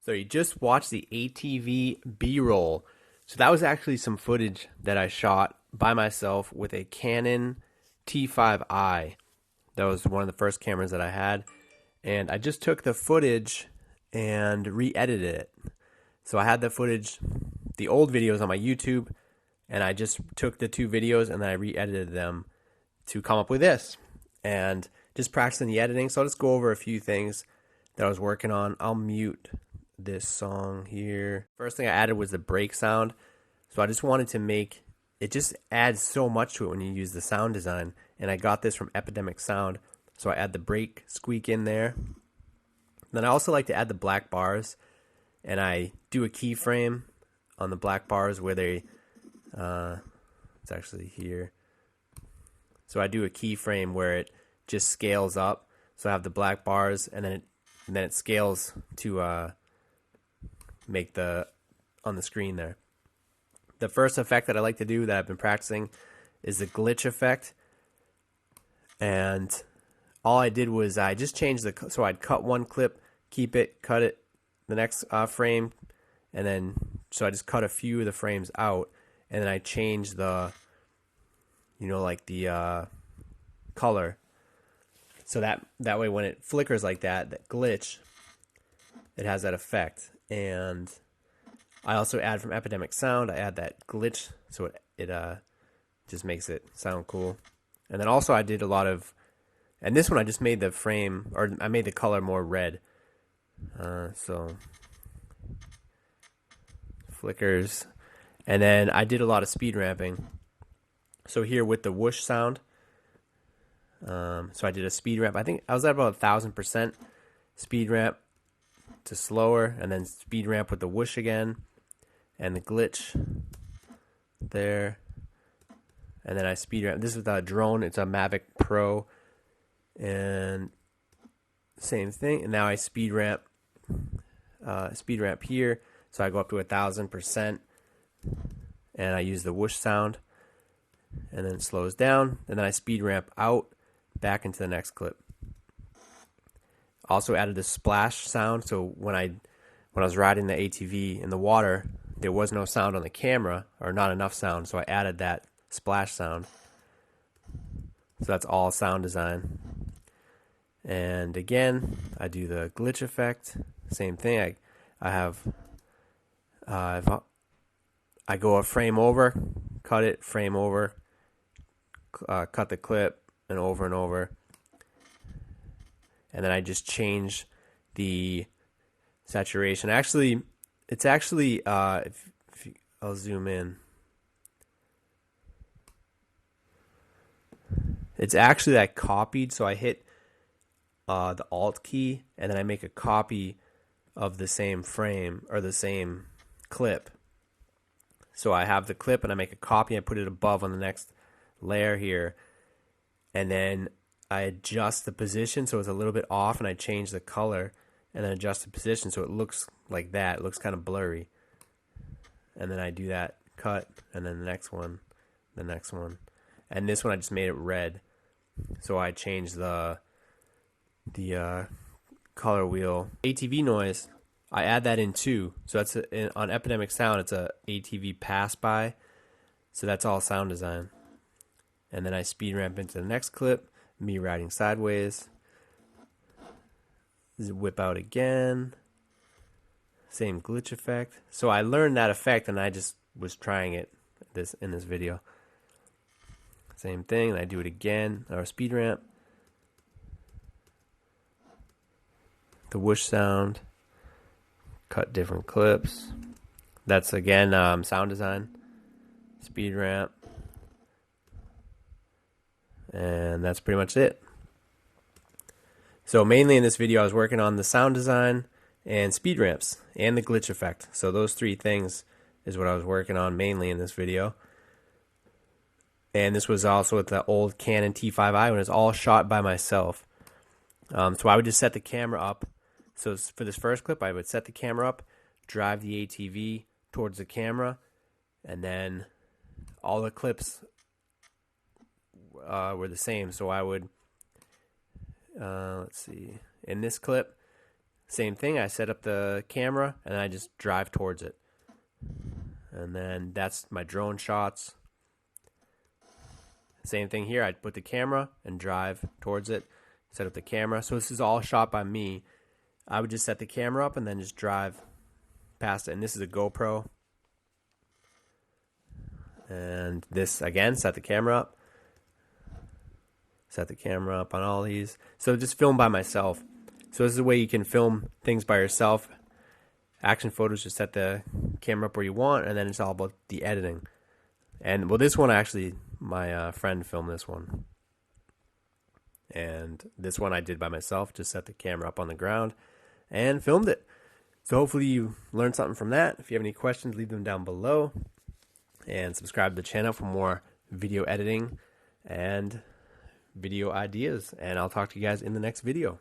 So you just watched the ATV B-Roll. So that was actually some footage that I shot by myself with a Canon T5i. That was one of the first cameras that I had. And I just took the footage and re-edited it. So I had the footage, the old videos on my YouTube, and I just took the two videos and then I re-edited them to come up with this. And just practicing the editing. So I'll just go over a few things that I was working on. I'll mute this song here. First thing I added was the brake sound. So I just wanted to make it, just adds so much to it when you use the sound design. And I got this from Epidemic Sound. So I add the brake squeak in there. Then I also like to add the black bars, and I do a keyframe on the black bars where they it's actually here. So I do a keyframe where it just scales up. So I have the black bars, and then it scales to make the on the screen there. The first effect that I like to do that I've been practicing is the glitch effect. And all I did was I just changed so I'd cut one clip, keep it, cut it the next frame, and then so I just cut a few of the frames out, and then I changed the, like the color, so that way when it flickers like that glitch, it has that effect. And I also add from Epidemic Sound, I add that glitch, so it just makes it sound cool. And then also I did a lot of, and this one I just made the frame, or I made the color more red. So flickers. And then I did a lot of speed ramping. So here with the whoosh sound, so I did a speed ramp. I think I was at about 1,000% speed ramp to slower, and then speed ramp with the whoosh again, and the glitch there. And then I speed ramp. This is a drone. It's a Mavic Pro. And same thing. And now I speed ramp here. So I go up to 1,000%. And I use the whoosh sound. And then it slows down. And then I speed ramp out back into the next clip. Also added the splash sound. So when I was riding the ATV in the water, there was no sound on the camera, or not enough sound. So I added that splash sound. So that's all sound design. And again, I do the glitch effect. Same thing. I go a frame over, cut it, frame over, cut the clip, and over. And then I just change the saturation. Actually, it's actually I'll zoom in. It's actually I copied, so I hit the Alt key, and then I make a copy of the same frame or the same clip. So I have the clip, and I make a copy. I put it above on the next layer here, and then I adjust the position so it's a little bit off, and I change the color, and then adjust the position so it looks like that. It looks kind of blurry, and then I do that cut, and then the next one, and this one I just made it red. So I changed the color wheel. ATV noise, I add that in too. So that's on Epidemic Sound, it's a ATV pass by. So that's all sound design. And then I speed ramp into the next clip, me riding sideways. Whip out again. Same glitch effect. So I learned that effect, and I just was trying it in this video. Same thing, and I do it again, or speed ramp. The whoosh sound. Cut different clips. That's again sound design. Speed ramp. And that's pretty much it. So mainly in this video I was working on the sound design and speed ramps and the glitch effect. So those three things is what I was working on mainly in this video. And this was also with the old Canon T5i when it was all shot by myself. So I would just set the camera up. So for this first clip, I would set the camera up, drive the ATV towards the camera, and then all the clips were the same. So I would, let's see, in this clip, Same thing, I set up the camera and I just drive towards it. And then that's my drone shots. Same thing here, I'd put the camera and drive towards it, set up the camera. So this is all shot by me. I would just set the camera up and then just drive past it. And this is a GoPro. And this, again, set the camera up. Set the camera up on all these. So just film by myself. So this is a way you can film things by yourself. Action photos, just set the camera up where you want, and then it's all about the editing. And well, this one actually, my friend filmed this one. And this one I did by myself, just set the camera up on the ground and filmed it. So hopefully you learned something from that. If you have any questions, leave them down below. And subscribe to the channel for more video editing and video ideas. And I'll talk to you guys in the next video.